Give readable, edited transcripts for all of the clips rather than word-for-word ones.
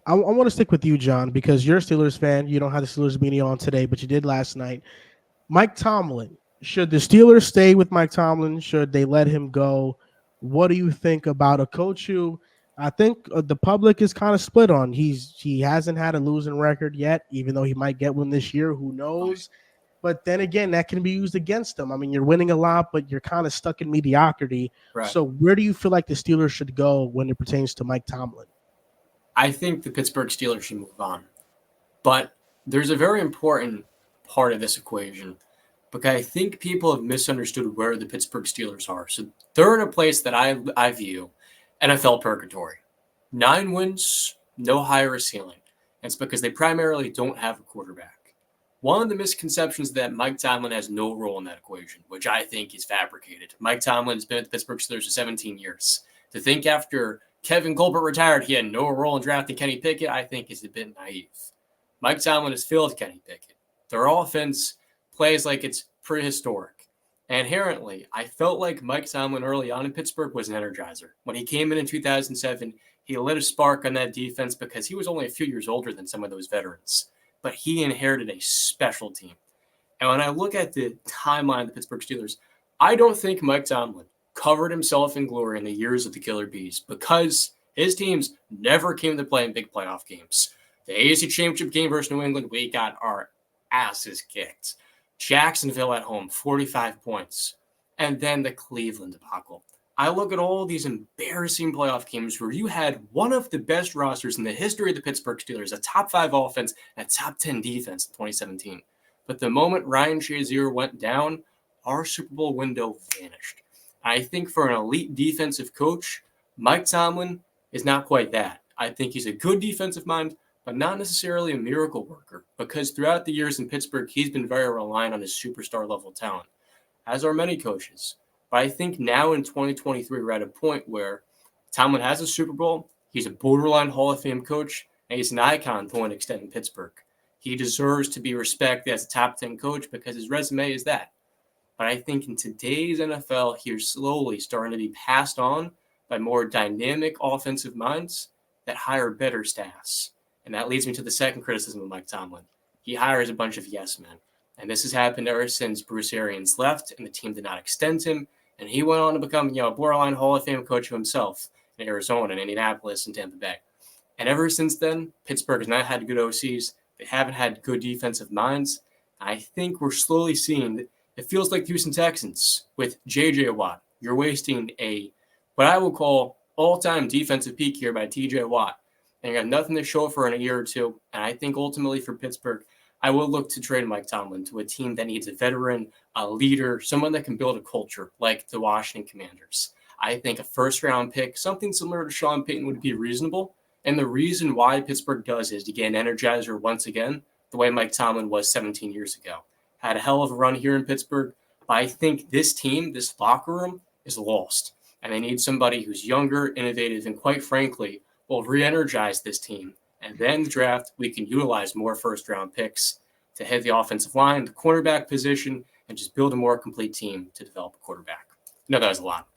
I want to stick with you, John, because you're a Steelers fan. You don't have the Steelers beanie on today, but you did last night. Mike Tomlin. Should the Steelers stay with Mike Tomlin? Should they let him go? What do you think about a coach who I think the public is kind of split on? He hasn't had a losing record yet, even though he might get one this year. Who Right. knows? But then again, that can be used against him. I mean, you're winning a lot, but you're kind of stuck in mediocrity. Right. So where do you feel like the Steelers should go when it pertains to Mike Tomlin? I think the Pittsburgh Steelers should move on. But there's a very important part of this equation because I think people have misunderstood where the Pittsburgh Steelers are. So they're in a place that I view NFL purgatory. 9 wins, no higher ceiling. And it's because they primarily don't have a quarterback. One of the misconceptions is that Mike Tomlin has no role in that equation, which I think is fabricated. Mike Tomlin has been at the Pittsburgh Steelers for 17 years. To think after Kevin Colbert retired, he had no role in drafting Kenny Pickett, I think is a bit naive. Mike Tomlin has failed Kenny Pickett. Their offense plays like it's prehistoric. And inherently, I felt like Mike Tomlin early on in Pittsburgh was an energizer. When he came in 2007, he lit a spark on that defense because he was only a few years older than some of those veterans. But he inherited a special team. And when I look at the timeline of the Pittsburgh Steelers, I don't think Mike Tomlin covered himself in glory in the years of the Killer Bees because his teams never came to play in big playoff games. The AFC Championship game versus New England, we got our asses kicked. Jacksonville at home, 45 points. And then the Cleveland debacle. I look at all these embarrassing playoff games where you had one of the best rosters in the history of the Pittsburgh Steelers, a top 5 offense and a top 10 defense in 2017. But the moment Ryan Shazier went down, our Super Bowl window vanished. I think for an elite defensive coach, Mike Tomlin is not quite that. I think he's a good defensive mind, but not necessarily a miracle worker because throughout the years in Pittsburgh, he's been very reliant on his superstar level talent, as are many coaches. But I think now in 2023, we're at a point where Tomlin has a Super Bowl, he's a borderline Hall of Fame coach, and he's an icon to an extent in Pittsburgh. He deserves to be respected as a top 10 coach because his resume is that. But I think in today's NFL, he's slowly starting to be passed on by more dynamic offensive minds that hire better staffs. And that leads me to the second criticism of Mike Tomlin. He hires a bunch of yes men. And this has happened ever since Bruce Arians left and the team did not extend him. And he went on to become, a borderline Hall of Fame coach himself in Arizona and Indianapolis and Tampa Bay. And ever since then, Pittsburgh has not had good OCs. They haven't had good defensive minds. I think we're slowly seeing that it feels like the Houston Texans with J.J. Watt. You're wasting what I will call all-time defensive peak here by T.J. Watt. And you have nothing to show for in a year or two. And I think ultimately for Pittsburgh, I will look to trade Mike Tomlin to a team that needs a veteran, a leader, someone that can build a culture like the Washington Commanders. I think a first-round pick, something similar to Sean Payton, would be reasonable. And the reason why Pittsburgh does is to get an energizer once again, the way Mike Tomlin was 17 years ago. Had a hell of a run here in Pittsburgh, but I think this team, this locker room, is lost. And they need somebody who's younger, innovative, and quite frankly, will re-energize this team. And then the draft, we can utilize more first-round picks to hit the offensive line, the cornerback position, and just build a more complete team to develop a quarterback. No, that was a lot.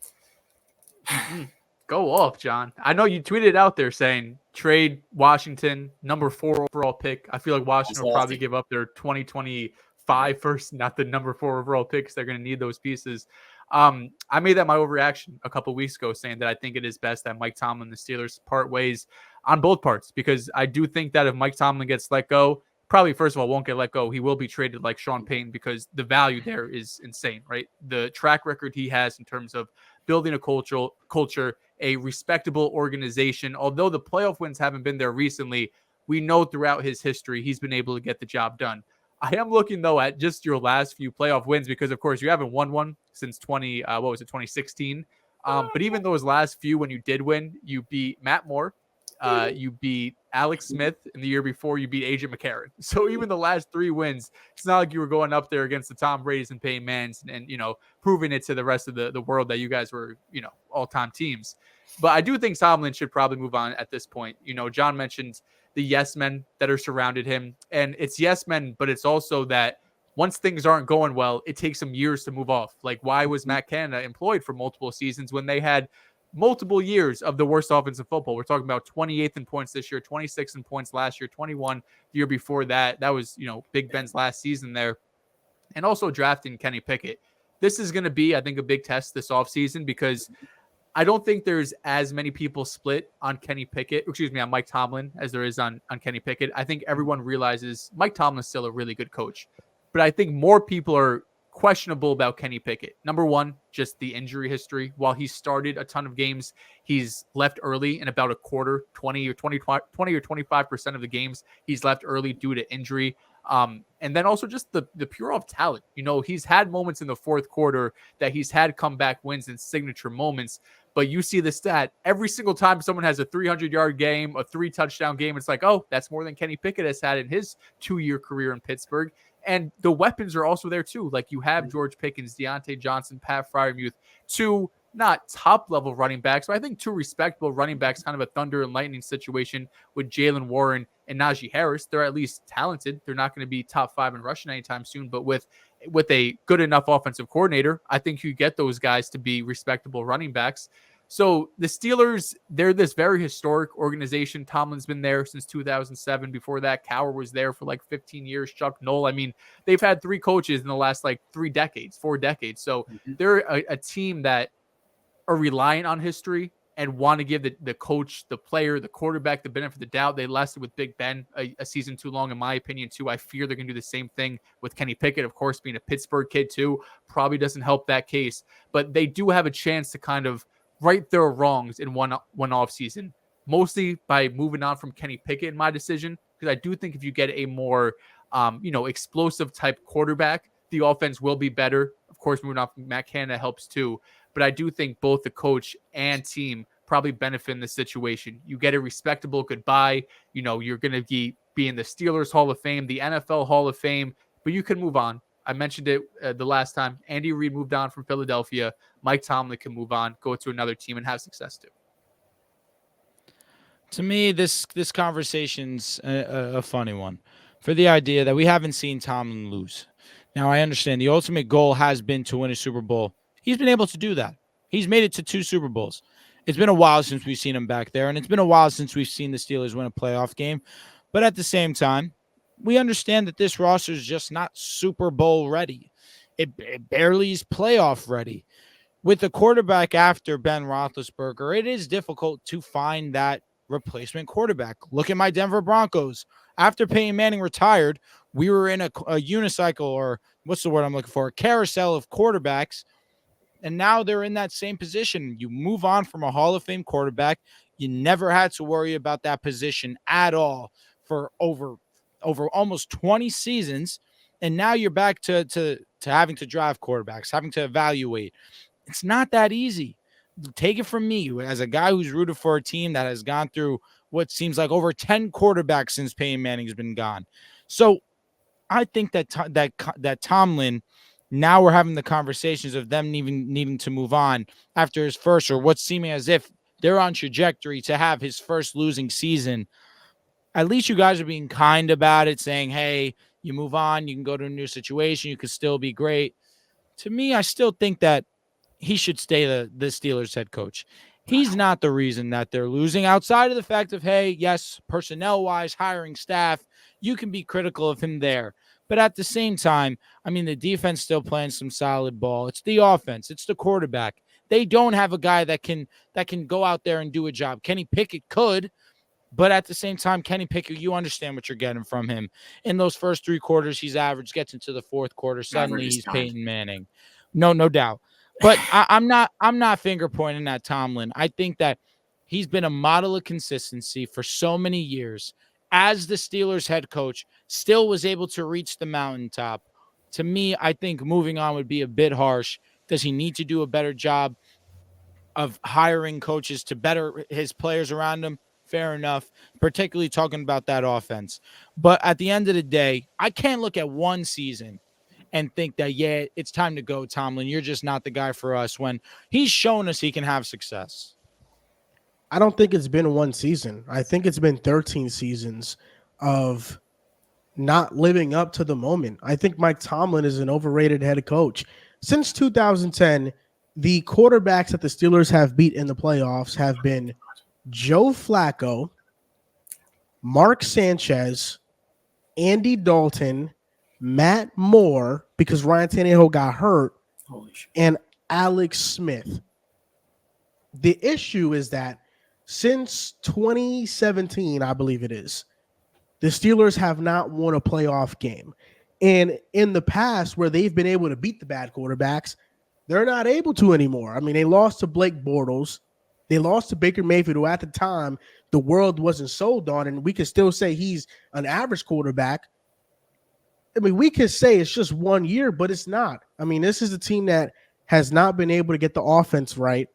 Go off, John. I know you tweeted out there saying trade Washington, number 4 overall pick. I feel like Washington will probably give up their 2025 first, not the number 4 overall picks. They're going to need those pieces. I made that my overreaction a couple weeks ago, saying that I think it is best that Mike Tomlin and the Steelers part ways on both parts, because I do think that if Mike Tomlin gets let go, probably first of all won't get let go. He will be traded like Sean Payton because the value there is insane, right? The track record he has in terms of building a culture, a respectable organization. Although the playoff wins haven't been there recently, we know throughout his history he's been able to get the job done. I am looking, though, at just your last few playoff wins because, of course, you haven't won one since 2016. But even those last few, when you did win, you beat Matt Moore. You beat Alex Smith in the year before. You beat AJ McCarron. So even the last 3 wins, it's not like you were going up there against the Tom Brady's and Peyton Mannings and proving it to the rest of the world that you guys were, all-time teams. But I do think Tomlin should probably move on at this point. John mentioned the yes men that are surrounded him. And it's yes men, but it's also that once things aren't going well, it takes them years to move off. Like, why was Matt Canada employed for multiple seasons when they had multiple years of the worst offense in football. We're talking about 28th in points this year, 26th in points last year, 21 the year before that. That was, Big Ben's last season there. And also drafting Kenny Pickett. This is going to be, I think, a big test this offseason because I don't think there's as many people split on on Mike Tomlin as there is on Kenny Pickett. I think everyone realizes Mike Tomlin's still a really good coach, but I think more people are questionable about Kenny Pickett. Number one, just the injury history. While he started a ton of games, he's left early in about a quarter, 20 or 25% of the games he's left early due to injury. And then also just the pure of talent. He's had moments in the fourth quarter that he's had comeback wins and signature moments. But you see the stat every single time someone has a 300-yard game, a 3-touchdown game. It's like, oh, that's more than Kenny Pickett has had in his 2-year career in Pittsburgh. And the weapons are also there too. Like you have George Pickens, Deontay Johnson, Pat Freiermuth, two not top-level running backs, but I think two respectable running backs, kind of a thunder and lightning situation with Jalen Warren and Najee Harris. They're at least talented. They're not going to be top 5 in rushing anytime soon, but with a good enough offensive coordinator, I think you get those guys to be respectable running backs. So the Steelers, they're this very historic organization. Tomlin's been there since 2007. Before that, Cowher was there for like 15 years. Chuck Noll. I mean, they've had 3 coaches in the last like 4 decades. So they're a team that are reliant on history and want to give the coach, the player, the quarterback the benefit of the doubt. They lasted with Big Ben a season too long, in my opinion, too. I fear they're going to do the same thing with Kenny Pickett. Of course, being a Pittsburgh kid, too, probably doesn't help that case. But they do have a chance to kind of right their wrongs in one off season, mostly by moving on from Kenny Pickett in my decision, because I do think if you get a more, explosive type quarterback, the offense will be better. Of course, moving on from Matt Canada helps too. But I do think both the coach and team probably benefit in this situation. You get a respectable goodbye. You're going to be in the Steelers Hall of Fame, the NFL Hall of Fame, but you can move on. I mentioned it the last time. Andy Reid moved on from Philadelphia. Mike Tomlin can move on, go to another team, and have success too. To me, this conversation's a funny one for the idea that we haven't seen Tomlin lose. Now, I understand the ultimate goal has been to win a Super Bowl. He's been able to do that. He's made it to 2 Super Bowls. It's been a while since we've seen him back there, and it's been a while since we've seen the Steelers win a playoff game. But at the same time, we understand that this roster is just not Super Bowl ready. It barely is playoff ready. With the quarterback after Ben Roethlisberger, it is difficult to find that replacement quarterback. Look at my Denver Broncos. After Peyton Manning retired, we were in a unicycle, or what's the word I'm looking for? A carousel of quarterbacks. And now they're in that same position. You move on from a Hall of Fame quarterback. You never had to worry about that position at all for over almost 20 seasons. And now you're back to having to draft quarterbacks, having to evaluate. It's not that easy. Take it from me, as a guy who's rooted for a team that has gone through what seems like over 10 quarterbacks since Peyton Manning's been gone. So I think that Tomlin, now we're having the conversations of them needing to move on after his first, or what's seeming as if they're on trajectory to have his first losing season. At least you guys are being kind about it, saying, hey, you move on, you can go to a new situation, you could still be great. To me, I still think that he should stay the Steelers head coach. He's not the reason that they're losing, outside of the fact of, hey, yes, personnel-wise, hiring staff, you can be critical of him there. But at the same time, I mean, the defense still playing some solid ball. It's the offense. It's the quarterback. They don't have a guy that can go out there and do a job. Kenny Pickett could, but at the same time, Kenny Pickett, you understand what you're getting from him. In those first 3 quarters, he's average, gets into the fourth quarter. Suddenly he's Peyton Manning. No doubt. But I'm not finger pointing at Tomlin. I think that he's been a model of consistency for so many years. As the Steelers head coach, still was able to reach the mountaintop. To me, I think moving on would be a bit harsh. Does he need to do a better job of hiring coaches to better his players around him? Fair enough, particularly talking about that offense. But at the end of the day, I can't look at one season and think that, yeah, it's time to go, Tomlin. You're just not the guy for us, when he's shown us he can have success. I don't think it's been one season. I think it's been 13 seasons of not living up to the moment. I think Mike Tomlin is an overrated head coach. Since 2010, the quarterbacks that the Steelers have beat in the playoffs have been Joe Flacco, Mark Sanchez, Andy Dalton, Matt Moore, because Ryan Tannehill got hurt, Holy shit. and Alex Smith. The issue is that since 2017, I believe it is, the Steelers have not won a playoff game. And in the past, where they've been able to beat the bad quarterbacks, they're not able to anymore. I mean, they lost to Blake Bortles. They lost to Baker Mayfield, who at the time the world wasn't sold on, and we could still say he's an average quarterback. I mean, we could say it's just 1 year, but it's not. I mean, this is a team that has not been able to get the offense right,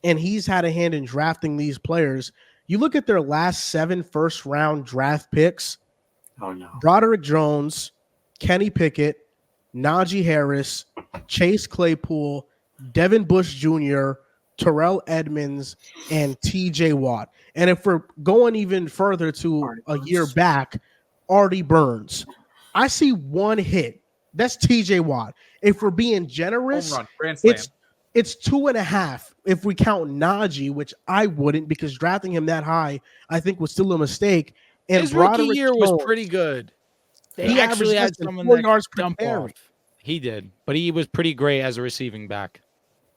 and he's had a hand in drafting these players. You look at their last 7 first-round draft picks. Oh, no. Broderick Jones, Kenny Pickett, Najee Harris, Chase Claypool, Devin Bush Jr., Terrell Edmonds, and TJ Watt. And if we're going even further to a year back, Artie Burns. I see one hit. That's TJ Watt. If we're being generous, Home run, grand slam. it's 2.5 if we count Najee, which I wouldn't, because drafting him that high, I think, was still a mistake. And His rookie Broderick year was Jones, pretty good. he He actually averaged had less than someone 4 that yards could per dump carry. off. He did, but he was pretty great as a receiving back.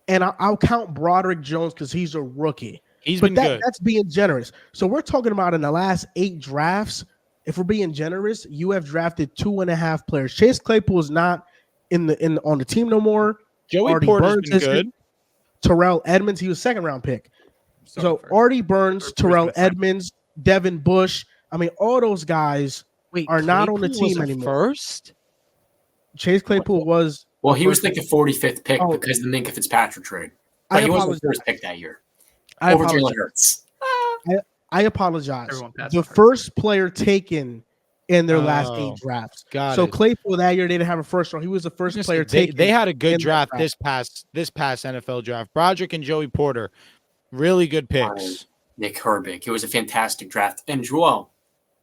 And I'll count Broderick Jones because he's a rookie. He's But been good. that's being generous. So we're talking about in the last 8 drafts, if we're being generous, you have drafted 2.5 players. Chase Claypool is not on the team no more. Joey Artie Porter's Burns been is good. Terrell Edmonds, he was second-round pick. So Artie Burns, Terrell Edmonds, Devin Bush. I mean, all those guys Wait, are not on the Claypool was team a anymore. First? Chase Claypool was. Well, he was like the 45th pick Oh. because of the Minka Fitzpatrick trade. I But he was apologize. the first pick that year. I Over apologize. Jalen Hurts. I apologize. Everyone passed The first. first player taken in their last 8 Oh, drafts. got So it. Claypool that year, they didn't have a first round. He was the first player They taken. had a good in the draft draft. this past NFL draft. Broderick and Joey Porter, really good picks. Nick Herbig. It was a fantastic draft. And Joel,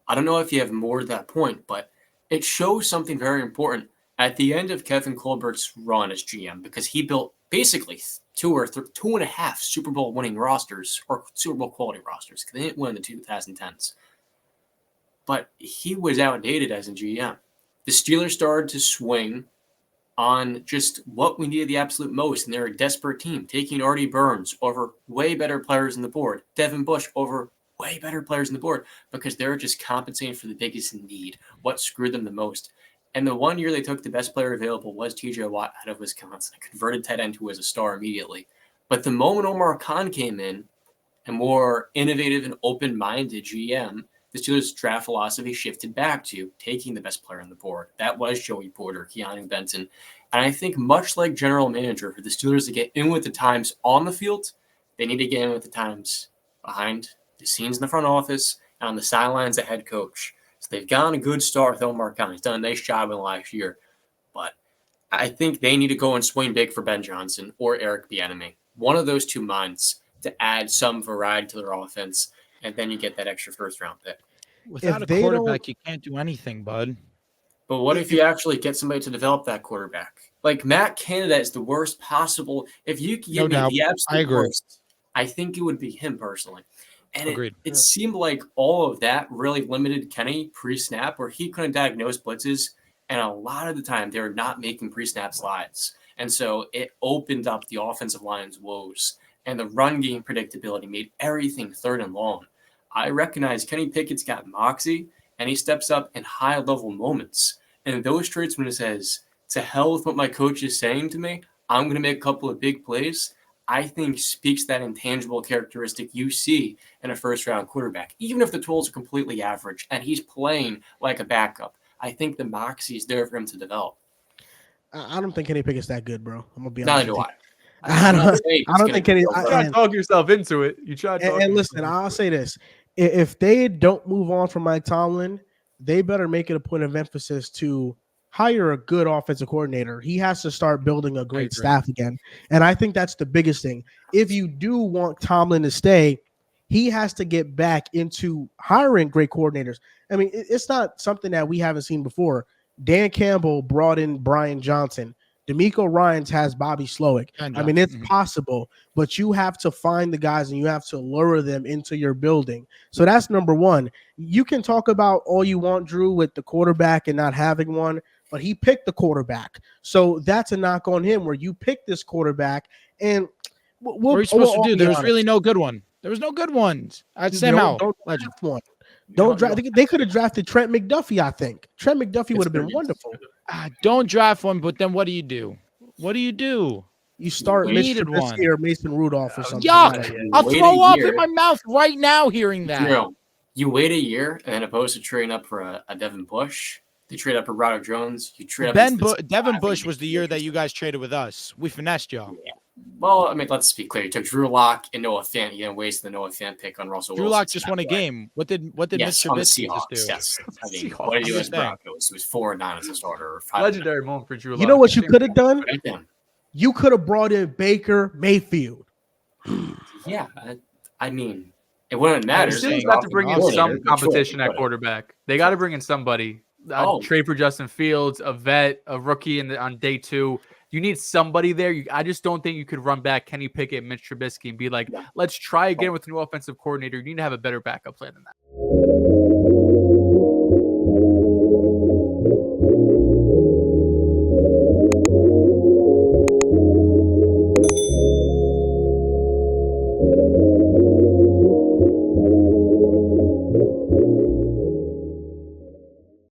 I don't know if you have more to that point, but it shows something very important at the end of Kevin Colbert's run as GM, because he built basically 2.5 Super Bowl winning rosters, or Super Bowl quality rosters, because they didn't win in the 2010s. But he was outdated as a GM. The Steelers started to swing on just what we needed the absolute most, and they're a desperate team, taking Artie Burns over way better players on the board, Devin Bush over way better players on the board, because they're just compensating for the biggest need, what screwed them the most. And the 1 year they took the best player available was TJ Watt out of Wisconsin, a converted tight end who was a star immediately. But the moment Omar Khan came in, a more innovative and open-minded GM, the Steelers' draft philosophy shifted back to taking the best player on the board. That was Joey Porter, Keanu Benton. And I think much like general manager, for the Steelers to get in with the times on the field, they need to get in with the times behind the scenes in the front office and on the sidelines as head coach. So they've gotten a good start with Omar Khan. He's done a nice job in the last year. But I think they need to go and swing big for Ben Johnson or Eric Bieniemy. One of those two minds to add some variety to their offense, and then you get that extra first-round pick. Without If a they quarterback, you can't do anything, bud. But what if you actually get somebody to develop that quarterback? Like Matt Canada is the worst possible. If you could No give me doubt. the I absolute agree. worst, I think it would be him personally. And Agreed. it seemed like all of that really limited Kenny pre-snap, where he couldn't diagnose blitzes, and a lot of the time they were not making pre-snap slides. And so it opened up the offensive line's woes, and the run game predictability made everything third and long. I recognize Kenny Pickett's got moxie, and he steps up in high-level moments. And those traits, when it says, to hell with what my coach is saying to me, I'm going to make a couple of big plays, I think speaks that intangible characteristic you see in a first-round quarterback. Even if the tools are completely average and he's playing like a backup, I think the moxie is there for him to develop. I don't think Kenny Pickett's that good, bro. I'm gonna be Neither honest. do with I. I don't think Kenny. You try to talk yourself into it. You try to talk And listen, yourself. I'll say this: if they don't move on from Mike Tomlin, they better make it a point of emphasis to hire a good offensive coordinator. He has to start building a great agree. staff again, and I think that's the biggest thing. If you do want Tomlin to stay, he has to get back into hiring great coordinators. I mean, it's not something that we haven't seen before. Dan Campbell brought in Brian Johnson. D'Amico Ryans has Bobby Slowick. And I mean, it's Johnson. possible, but you have to find the guys and you have to lure them into your building. So that's number one. You can talk about all you want, Drew, with the quarterback and not having one, but he picked the quarterback. So that's a knock on him where you picked this quarterback and what are you supposed to do? There was really no good one. There was no good ones. I'd say don't draft one. Don't draft. They could have drafted Trent McDuffie, I think. Trent McDuffie would have been wonderful. Don't draft one, but then what do you do? What do you do? You start Mitch Trubisky or Mason Rudolph or something. Yuck! I'll throw up in my mouth right now hearing that. You wait a year, and opposed to trading up for a Devin Bush, they trade up for Ronald Jones. You trade up. Devin Bush was the year that you guys traded with us. We finessed y'all. Yeah. Well, I mean, let's be clear. You took Drew Lock and Noah Fant. You didn't waste the Noah Fant pick on Russell Wilson. Drew Lock just won a game. What did Mr. Trubisky just do? Yes. I mean, what did he do as Broncos? It was 4-9 as a starter. Or 5-9. Legendary moment for Drew Lock. You know what you could have done? You could have brought in Baker Mayfield. Yeah, I mean, it wouldn't matter. They still have to bring in some competition at quarterback. They got to bring in somebody. Trade for Justin Fields, a vet, a rookie on day 2. You need somebody there. I just don't think you could run back Kenny Pickett, Mitch Trubisky, and be like, let's try again with a new offensive coordinator. You need to have a better backup plan than that.